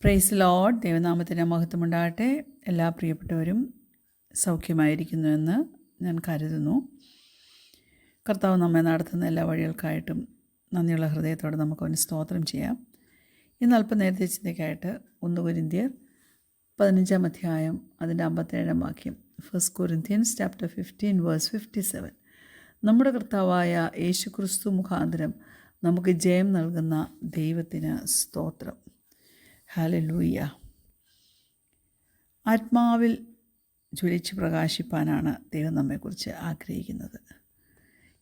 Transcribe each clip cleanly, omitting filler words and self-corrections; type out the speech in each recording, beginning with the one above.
Praise Lord. ദൈവനാമത്തിന് മഹത്വമുണ്ടാകട്ടെ. എല്ലാ പ്രിയപ്പെട്ടവരും സൗഖ്യമായിരിക്കുന്നുവെന്ന് ഞാൻ കരുതുന്നു. കർത്താവ് നമ്മെ നടത്തുന്ന എല്ലാ വഴികൾക്കായിട്ടും നന്ദിയുള്ള ഹൃദയത്തോടെ നമുക്കവന് സ്തോത്രം ചെയ്യാം. ഇന്ന് അല്പം നേരത്തെ ചിന്തയ്ക്കായിട്ട് 1 കൊരിന്ത്യർ 15 അധ്യായം അതിൻ്റെ 57 വാക്യം. 1 Corinthians chapter 15 verse 57. നമ്മുടെ കർത്താവായ യേശുക്രിസ്തു മുഖാന്തരം നമുക്ക് ജയം നൽകുന്ന ദൈവത്തിന് സ്തോത്രം. ഹല്ലേലൂയ. ആത്മാവിൽ ജ്വലിച്ച് പ്രകാശിപ്പാനാണ് ദൈവം നമ്മെക്കുറിച്ച് ആഗ്രഹിക്കുന്നത്.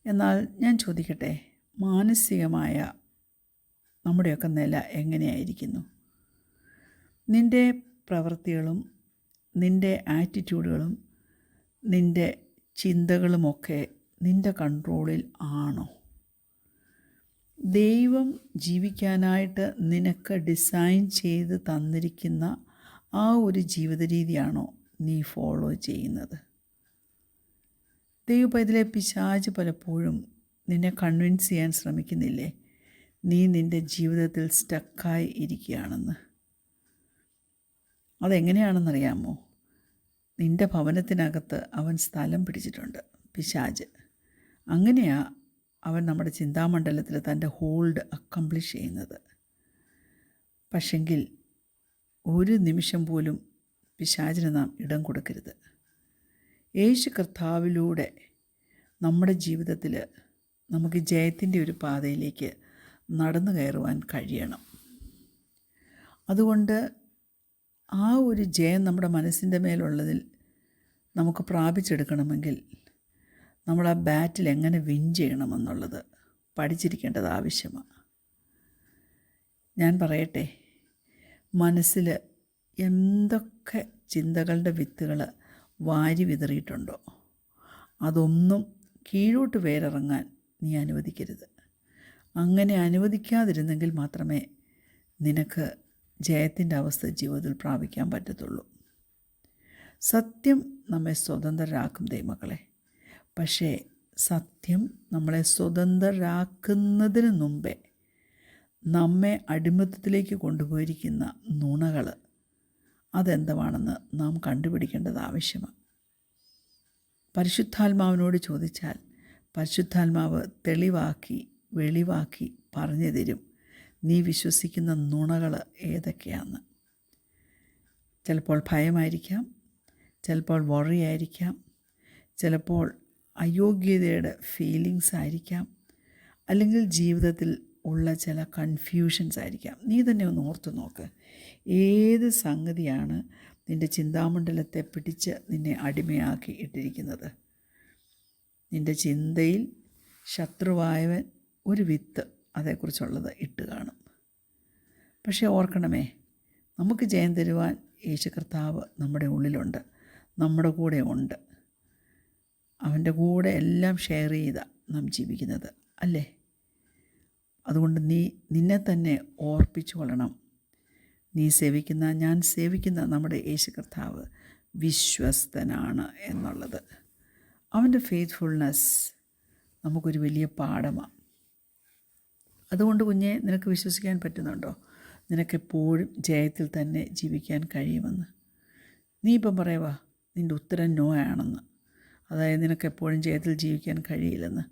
എന്നാൽ ഞാൻ ചോദിക്കട്ടെ, മാനസികമായ നമ്മുടെയൊക്കെ നില എങ്ങനെയായിരിക്കുന്നു? നിൻ്റെ പ്രവൃത്തികളും നിൻ്റെ ആറ്റിറ്റ്യൂഡുകളും നിൻ്റെ ചിന്തകളുമൊക്കെ നിൻ്റെ കൺട്രോളിൽ ആണോ? ദൈവം ജീവിക്കാനായിട്ട് നിനക്ക് ഡിസൈൻ ചെയ്ത് തന്നിരിക്കുന്ന ആ ഒരു ജീവിത രീതിയാണോ നീ ഫോളോ ചെയ്യുന്നത്? ദൈവപൈതലെ പിശാച് പലപ്പോഴും നിന്നെ കൺവിൻസ് ചെയ്യാൻ ശ്രമിക്കുന്നില്ലേ നീ നിൻ്റെ ജീവിതത്തിൽ സ്റ്റക്കായി ഇരിക്കുകയാണെന്ന്? അതെങ്ങനെയാണെന്നറിയാമോ? നിൻ്റെ ഭവനത്തിനകത്ത് അവൻ സ്ഥലം പിടിച്ചിട്ടുണ്ട്, പിശാച്. അങ്ങനെയാ അവൻ നമ്മുടെ ചിന്താമണ്ഡലത്തിൽ തൻ്റെ ഹോൾഡ് അക്കംപ്ലിഷ് ചെയ്യുന്നത്. പക്ഷെങ്കിൽ ഒരു നിമിഷം പോലും പിശാചിന് നാം ഇടം കൊടുക്കരുത്. യേശു കർത്താവിലൂടെ നമ്മുടെ ജീവിതത്തിൽ നമുക്ക് ജയത്തിൻ്റെ ഒരു പാതയിലേക്ക് നടന്നു കയറുവാൻ കഴിയണം. അതുകൊണ്ട് ആ ഒരു ജയം നമ്മുടെ മനസ്സിൻ്റെ മേലുള്ളതിൽ നമുക്ക് പ്രാപിച്ചെടുക്കണമെങ്കിൽ നമ്മൾ ആ ബാറ്റിൽ എങ്ങനെ വിൻ ചെയ്യണമെന്നുള്ളത് പഠിച്ചിരിക്കേണ്ടത് ആവശ്യമാണ്. ഞാൻ പറയട്ടെ, മനസ്സിൽ എന്തൊക്കെ ചിന്തകളുടെ വിത്തുകൾ വാരി വിതറിയിട്ടുണ്ടോ അതൊന്നും കീഴോട്ട് വേരിറങ്ങാൻ നീ അനുവദിക്കരുത്. അങ്ങനെ അനുവദിക്കാതിരുന്നെങ്കിൽ മാത്രമേ നിനക്ക് ജയത്തിൻ്റെ അവസ്ഥ ജീവിതത്തിൽ പ്രാപിക്കാൻ പറ്റത്തുള്ളൂ. സത്യം നമ്മെ സ്വതന്ത്രരാക്കും ദൈവമക്കളെ. പക്ഷേ സത്യം നമ്മളെ സ്വതന്ത്രരാക്കുന്നതിന് മുമ്പേ നമ്മെ അടിമത്തത്തിലേക്ക് കൊണ്ടുപോയിരിക്കുന്ന നുണകൾ അതെന്തുവാണെന്ന് നാം കണ്ടുപിടിക്കേണ്ടത് ആവശ്യമാണ്. പരിശുദ്ധാത്മാവിനോട് ചോദിച്ചാൽ പരിശുദ്ധാത്മാവ് തെളിവാക്കി വെളിവാക്കി പറഞ്ഞു തരും നീ വിശ്വസിക്കുന്ന നുണകൾ ഏതൊക്കെയാണെന്ന്. ചിലപ്പോൾ ഭയമായിരിക്കാം, ചിലപ്പോൾ വറി ആയിരിക്കാം, ചിലപ്പോൾ അയോഗ്യതയുടെ ഫീലിങ്സ് ആയിരിക്കാം, അല്ലെങ്കിൽ ജീവിതത്തിൽ ഉള്ള ചില കൺഫ്യൂഷൻസ് ആയിരിക്കാം. നീ തന്നെ ഒന്ന് ഓർത്തു നോക്ക്, ഏത് സംഗതിയാണ് നിൻ്റെ ചിന്താമണ്ഡലത്തെ പിടിച്ച് നിന്നെ അടിമയാക്കി ഇട്ടിരിക്കുന്നത്? നിൻ്റെ ചിന്തയിൽ ശത്രുവായവൻ ഒരു വിത്ത് അതേക്കുറിച്ചുള്ളത് ഇട്ട് കാണും. പക്ഷേ ഓർക്കണമേ, നമുക്ക് ജയം തരുവാൻ യേശു കർത്താവ് നമ്മുടെ ഉള്ളിലുണ്ട്, നമ്മുടെ കൂടെ ഉണ്ട്. അവൻ്റെ കൂടെ എല്ലാം ഷെയർ ചെയ്താണ് നാം ജീവിക്കുന്നത്, അല്ലേ? അതുകൊണ്ട് നിന്നെ തന്നെ ഓർപ്പിച്ചു കൊള്ളണം, നീ സേവിക്കുന്ന, ഞാൻ സേവിക്കുന്ന നമ്മുടെ യേശു കർത്താവ് വിശ്വസ്തനാണ് എന്നുള്ളത്. അവൻ്റെ ഫെയ്ത്ത്ഫുൾനെസ് നമുക്കൊരു വലിയ പാഠമാണ്. അതുകൊണ്ട് കുഞ്ഞെ, നിനക്ക് വിശ്വസിക്കാൻ പറ്റുന്നുണ്ടോ നിനക്കെപ്പോഴും ജയത്തിൽ തന്നെ ജീവിക്കാൻ കഴിയുമെന്ന്? നീ ഇപ്പം പറയുക നിൻ്റെ ഉത്തരം നോ ആണെന്ന്, അതായത് നിനക്കെപ്പോഴും ജയത്തിൽ ജീവിക്കാൻ കഴിയില്ലെന്ന്.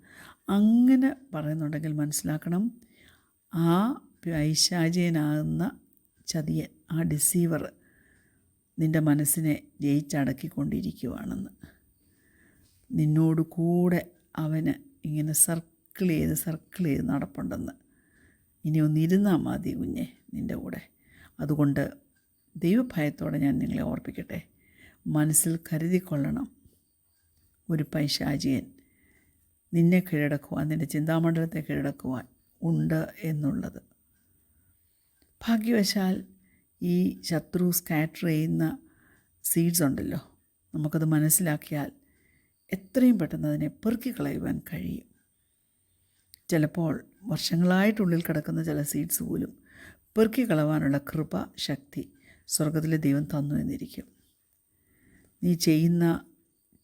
അങ്ങനെ പറയുന്നുണ്ടെങ്കിൽ മനസ്സിലാക്കണം, ആ പൈശാചികനാകുന്ന ചതിയൻ, ആ ഡിസീവർ നിൻ്റെ മനസ്സിനെ ജയിച്ചടക്കിക്കൊണ്ടിരിക്കുവാണെന്ന്. നിന്നോട് കൂടെ അവന് ഇങ്ങനെ സർക്കിൾ ചെയ്ത് നടപ്പുണ്ടെന്ന്. ഇനി ഒന്നിരുന്നാൽ മതി കുഞ്ഞെ നിൻ്റെ കൂടെ. അതുകൊണ്ട് ദൈവഭയത്തോടെ ഞാൻ നിങ്ങളെ ഓർപ്പിക്കട്ടെ, മനസ്സിൽ കരുതിക്കൊള്ളണം, ഒരു പൈശാചികൻ നിന്നെ കീഴടക്കുവാൻ, നിൻ്റെ ചിന്താമണ്ഡലത്തെ കീഴടക്കുവാൻ ഉണ്ട് എന്നുള്ളത്. ഭാഗ്യവശാൽ ഈ ശത്രു സ്കാറ്റർ ചെയ്യുന്ന സീഡ്സ് ഉണ്ടല്ലോ, നമുക്കത് മനസ്സിലാക്കിയാൽ എത്രയും പെട്ടെന്ന് അതിനെ പെറുക്കിക്കളയുവാൻ കഴിയും. ചിലപ്പോൾ വർഷങ്ങളായിട്ടുള്ളിൽ കിടക്കുന്ന ചില സീഡ്സ് പോലും പെറുക്കിക്കളവാനുള്ള കൃപ, ശക്തി സ്വർഗത്തിലെ ദൈവം തന്നു എന്നിരിക്കും. നീ ചെയ്യുന്ന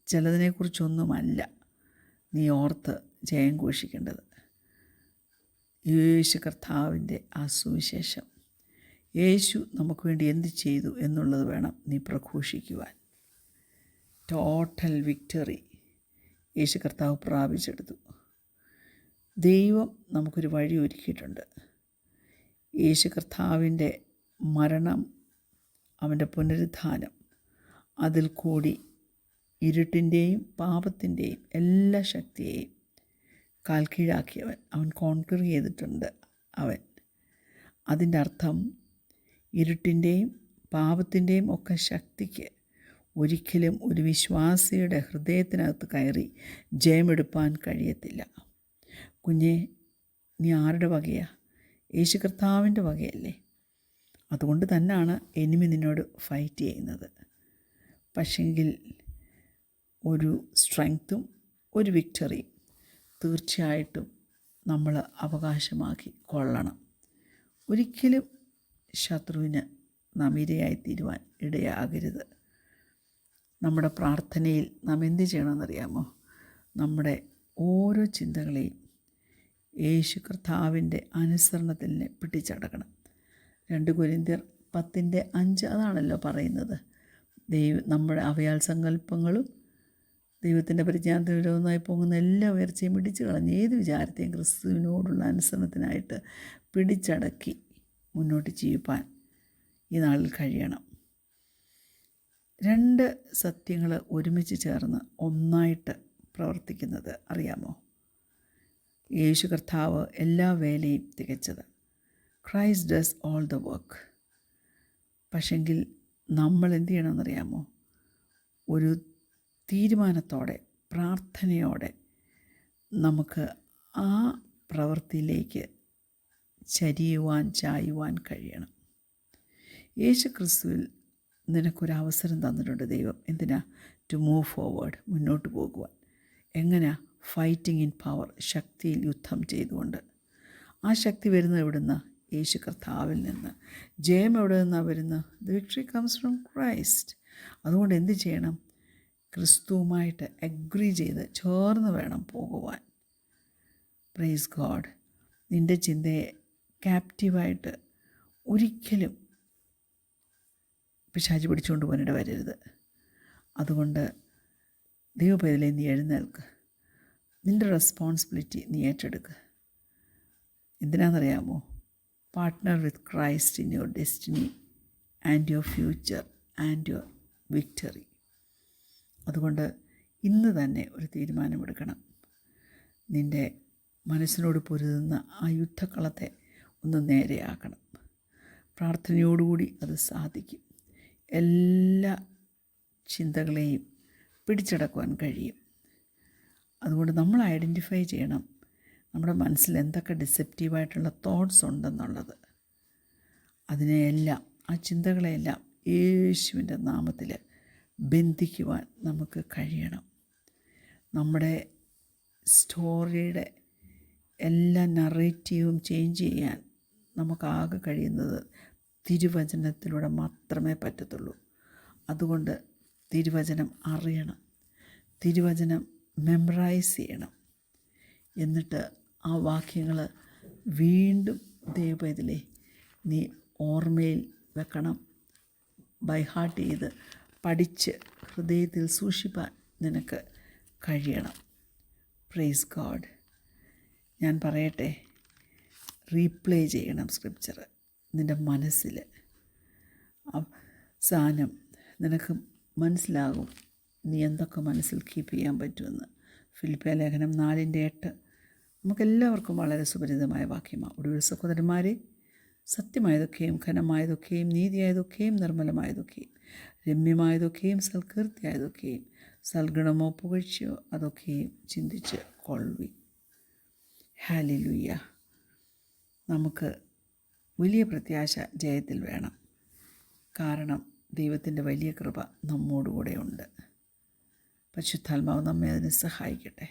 ചിലതിനെക്കുറിച്ചൊന്നുമല്ല നീ ഓർത്ത് ജയം ഘോഷിക്കേണ്ടത്. യേശു കർത്താവിൻ്റെ ആ സുവിശേഷം, യേശു നമുക്ക് വേണ്ടി എന്ത് ചെയ്തു എന്നുള്ളത് വേണം നീ പ്രഘോഷിക്കുവാൻ. ടോട്ടൽ വിക്ടറി യേശു കർത്താവ് പ്രാപിച്ചെടുത്തു. ദൈവം നമുക്കൊരു വഴി ഒരുക്കിയിട്ടുണ്ട്. യേശു കർത്താവിൻ്റെ മരണം, അവൻ്റെ പുനരുത്ഥാനം, അതിൽ കൂടി ഇരുട്ടിൻ്റെയും പാപത്തിൻ്റെയും എല്ലാ ശക്തിയെയും കാൽ കീഴാക്കിയവൻ, അവൻ കോൺക്വർ ചെയ്തിട്ടുണ്ട്. അതിൻ്റെ അർത്ഥം ഇരുട്ടിൻ്റെയും പാപത്തിൻ്റെയും ഒക്കെ ശക്തിക്ക് ഒരിക്കലും ഒരു വിശ്വാസിയുടെ ഹൃദയത്തിനകത്ത് കയറി ജയമെടുപ്പാൻ കഴിയത്തില്ല. കുഞ്ഞെ, നീ ആരുടെ വകയാ? യേശു കർത്താവിൻ്റെ വകയല്ലേ? അതുകൊണ്ട് തന്നെയാണ് എനിമി നിന്നോട് ഫൈറ്റ് ചെയ്യുന്നത്. പക്ഷെങ്കിൽ ഒരു സ്ട്രെങ്ത്തും ഒരു വിക്ടറിയും തീർച്ചയായിട്ടും നമ്മൾ അവകാശമാക്കി കൊള്ളണം. ഒരിക്കലും ശത്രുവിന് നാം ഇരയായിത്തീരുവാൻ ഇടയാകരുത്. നമ്മുടെ പ്രാർത്ഥനയിൽ നാം എന്ത് ചെയ്യണമെന്നറിയാമോ? നമ്മുടെ ഓരോ ചിന്തകളെയും യേശു കർത്താവിൻ്റെ അനുസരണത്തിൽ പിടിച്ചടക്കണം. 2 കൊരിന്ത്യർ 10:5 അതാണല്ലോ പറയുന്നത്. നമ്മുടെ അവയാൽ സങ്കല്പങ്ങളും ദൈവത്തിൻ്റെ പരിജ്ഞാനത്തിന് വിരോധമായി പോകുന്ന എല്ലാ ഉയർച്ചയും പിടിച്ചു കളഞ്ഞ് ഏത് വിചാരത്തെയും ക്രിസ്തുവിനോടുള്ള അനുസരണത്തിനായിട്ട് പിടിച്ചടക്കി മുന്നോട്ട് ജീവിപ്പാൻ ഈ നാളിൽ കഴിയണം. 2 സത്യങ്ങൾ ഒരുമിച്ച് ചേർന്ന് ഒന്നായിട്ട് പ്രവർത്തിക്കുന്നത് അറിയാമോ? യേശു കർത്താവ് എല്ലാ വേലയും തികച്ചത്. Christ does all the work. പക്ഷെങ്കിൽ നമ്മൾ എന്ത് ചെയ്യണമെന്നറിയാമോ? ഒരു തീരുമാനത്തോടെ, പ്രാർത്ഥനയോടെ നമുക്ക് ആ പ്രവൃത്തിയിലേക്ക് ചായുവാൻ കഴിയണം. യേശു ക്രിസ്തുവിൽ നിനക്കൊരവസരം തന്നിട്ടുണ്ട് ദൈവം. എന്തിനാ? ടു മൂവ് ഫോർവേഡ്, മുന്നോട്ട് പോകുവാൻ. എങ്ങനെയാ? ഫൈറ്റിംഗ് ഇൻ പവർ, ശക്തിയിൽ യുദ്ധം ചെയ്തുകൊണ്ട്. ആ ശക്തി വരുന്നത് എവിടുന്ന്? യേശു കർത്താവിൽ നിന്ന്. ജയം എവിടെ നിന്നാണ് വരുന്നത്? The victory comes from Christ. അതുകൊണ്ട് എന്ത് ചെയ്യണം? ക്രിസ്തുവുമായിട്ട് അഗ്രി ചെയ്ത് ചേർന്ന് വേണം പോകുവാൻ. Praise God. നിൻ്റെ ചിന്തയെ ക്യാപ്റ്റീവായിട്ട് ഒരിക്കലും പിശാച് പിടിച്ചുകൊണ്ട് പോകാനിട വരരുത്. അതുകൊണ്ട് ദൈവപൈതലേ, നീ എഴുന്നേൽക്ക്. നിൻ്റെ റെസ്പോൺസിബിലിറ്റി നീ ഏറ്റെടുക്കുക. എന്തിനാണെന്നറിയാമോ? Partner with Christ in your destiny and your future and your victory. അതുകൊണ്ട് ഇന്ന് തന്നെ ഒരു തീരുമാനമെടുക്കണം. നിൻ്റെ മനസ്സിനോട് പൊരുതുന്ന ആ യുദ്ധക്കളത്തെ ഒന്ന് നേരെയാക്കണം. പ്രാർത്ഥനയോടുകൂടി അത് സാധിക്കും. എല്ലാ ചിന്തകളെയും പിടിച്ചടക്കുവാൻ കഴിയും. അതുകൊണ്ട് നമ്മൾ ഐഡൻറ്റിഫൈ ചെയ്യണം നമ്മുടെ മനസ്സിൽ എന്തൊക്കെ ഡിസെപ്റ്റീവായിട്ടുള്ള തോട്ട്സ് ഉണ്ടെന്നുള്ളത്. അതിനെയെല്ലാം, ആ ചിന്തകളെയെല്ലാം യേശുവിൻ്റെ നാമത്തിൽ ബന്ധിക്കുവാൻ നമുക്ക് കഴിയണം. നമ്മുടെ സ്റ്റോറിയുടെ എല്ലാ നറേറ്റീവും ചേഞ്ച് ചെയ്യാൻ നമുക്കാകെ കഴിയുന്നത് തിരുവചനത്തിലൂടെ മാത്രമേ പറ്റത്തുള്ളൂ. അതുകൊണ്ട് തിരുവചനം അറിയണം, തിരുവചനം മെമ്മറൈസ് ചെയ്യണം. എന്നിട്ട് ആ വാക്യങ്ങൾ വീണ്ടും ദൈവപൈതലേ നീ ഓർമ്മയിൽ വെക്കണം. ബൈ ഹാർട്ട് ചെയ്ത് പഠിച്ച് ഹൃദയത്തിൽ സൂക്ഷിപ്പാൻ നിനക്ക് കഴിയണം. Praise God. ഞാൻ പറയട്ടെ, റീപ്ലേ ചെയ്യണം സ്ക്രിപ്ചർ നിൻ്റെ മനസ്സിൽ. സാധനം നിനക്ക് മനസ്സിലാകും നീ എന്തൊക്കെ മനസ്സിൽ കീപ്പ് ചെയ്യാൻ പറ്റുമെന്ന്. ഫിലിപ്പിയ ലേഖനം 4:8 നമുക്കെല്ലാവർക്കും വളരെ സുപരിചിതമായ വാക്യമാണ്. ഒടുവിൽ സഹോദരന്മാരെ, സത്യമായതൊക്കെയും ഘനമായതൊക്കെയും നീതിയായതൊക്കെയും നിർമ്മലമായതൊക്കെയും രമ്യമായതൊക്കെയും സൽകീർത്തിയായതൊക്കെയും സൽഗുണമോ പുകഴ്ചയോ അതൊക്കെയും ചിന്തിച്ച് കൊള്ളുവി. ഹല്ലേലൂയ. നമുക്ക് വലിയ പ്രത്യാശ ജയത്തിൽ വേണം. കാരണം ദൈവത്തിൻ്റെ വലിയ കൃപ നമ്മോടുകൂടെയുണ്ട്. പരിശുദ്ധാത്മാവ് നമ്മെ അതിന് സഹായിക്കട്ടെ.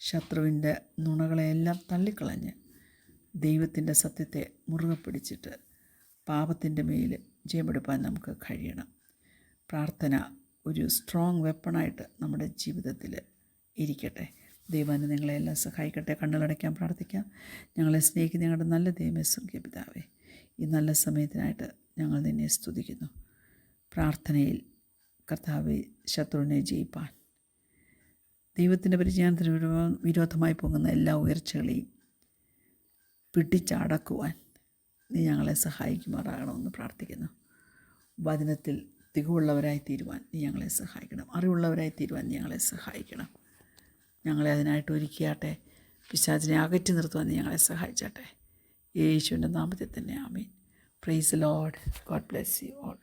ശത്രുവിൻ്റെ നുണകളെയെല്ലാം തള്ളിക്കളഞ്ഞ് ദൈവത്തിൻ്റെ സത്യത്തെ മുറുകെ പിടിച്ചിട്ട് പാപത്തിൻ്റെ മേൽ ജയമെടുപ്പാൻ നമുക്ക് കഴിയണം. പ്രാർത്ഥന ഒരു സ്ട്രോങ് വെപ്പണായിട്ട് നമ്മുടെ ജീവിതത്തിൽ ഇരിക്കട്ടെ. ദൈവം നിങ്ങളെല്ലാം സഹായിക്കട്ടെ. കണ്ണുകളടയ്ക്കാൻ പ്രാർത്ഥിക്കാം. ഞങ്ങളെ സ്നേഹിക്കുന്ന ഞങ്ങളുടെ നല്ല ദൈവമേ, സ്വർഗ്ഗീയ പിതാവേ, ഈ നല്ല സമയത്തിനായിട്ട് ഞങ്ങൾ നിന്നെ സ്തുതിക്കുന്നു. പ്രാർത്ഥനയിൽ കർത്താവെ, ശത്രുവിനെ ജയിപ്പാൻ, ദൈവത്തിൻ്റെ പരിജ്ഞാനത്തിന് വിരോധമായി പോകുന്ന എല്ലാ ഉയർച്ചകളെയും പിടിച്ചടക്കുവാൻ നീ ഞങ്ങളെ സഹായിക്കുമാറാകണമെന്ന് പ്രാർത്ഥിക്കുന്നു. വചനത്തിൽ തികവുള്ളവരായി തീരുവാൻ നീ ഞങ്ങളെ സഹായിക്കണം. അറിവുള്ളവരായി തീരുവാൻ നീ ഞങ്ങളെ സഹായിക്കണം. ഞങ്ങളെ അതിനായിട്ട് ഒരുക്കിയാട്ടെ. പിശാചിനെ അകറ്റി നിർത്തുവാൻ നീ ഞങ്ങളെ സഹായിച്ചാട്ടെ. യേശുവിൻ്റെ നാമത്തിൽ തന്നെ ആമേൻ. Praise the lord. God bless you all.